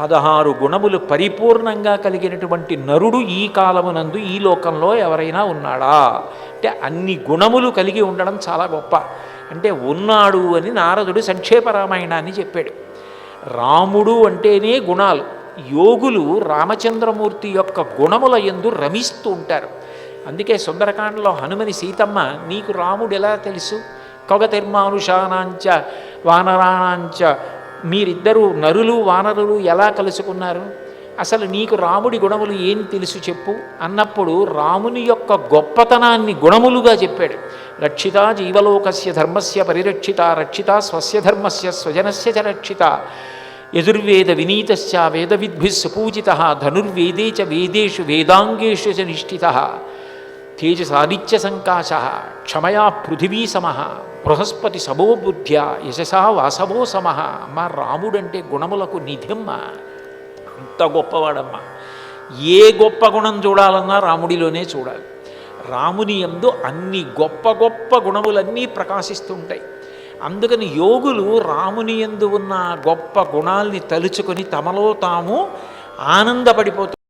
16 గుణములు పరిపూర్ణంగా కలిగినటువంటి నరుడు ఈ కాలమునందు ఈ లోకంలో ఎవరైనా ఉన్నాడా అంటే అన్ని గుణములు కలిగి ఉండడం చాలా గొప్ప. అంటే ఉన్నాడు అని నారదుడు సంక్షేప రామాయణాన్ని చెప్పాడు. రాముడు అంటేనే గుణాలు. యోగులు రామచంద్రమూర్తి యొక్క గుణముల యందు రమిస్తూ ఉంటారు. అందుకే సుందరకాండలో హనుమని సీతమ్మ, నీకు రాముడు ఎలా తెలుసు? కౌగతిర్మానుషానాంచ వానరాణాంచ, మీరిద్దరూ నరులు వానరులు ఎలా కలుసుకున్నారు? అసలు నీకు రాముడి గుణములు ఏం తెలుసు చెప్పు అన్నప్పుడు రాముని యొక్క గొప్పతనాన్ని గుణములుగా చెప్పాడు. రక్షిత జీవలోకస్య ధర్మస్య పరిరక్షిత, రక్షిత స్వస్య ధర్మస్య స్వజనస్య చ రక్షిత, యజుర్వేద వినీతశ్చ వేదవిద్భిః సుపూజిత, ధనుర్వేదే చ వేదేషు వేదాంగేషు చ నిష్ఠిత, తేజసాదిత్య సంకాశ, క్షమయా పృథివీ సమః, బృహస్పతి సమో బుద్ధ్య, యశసా వాసవో సమః. అమ్మ, రాముడంటే గుణములకు నిధిమ్మ. అంత గొప్పవాడమ్మ. ఏ గొప్ప గుణం చూడాలన్నా రాముడిలోనే చూడాలి. రాముని యందు అన్ని గొప్ప గొప్ప గుణములన్నీ ప్రకాశిస్తుంటాయి. అందుకని యోగులు రాముని యందు ఉన్న గొప్ప గుణాల్ని తలుచుకొని తమలో తాము ఆనందపడిపోతారు.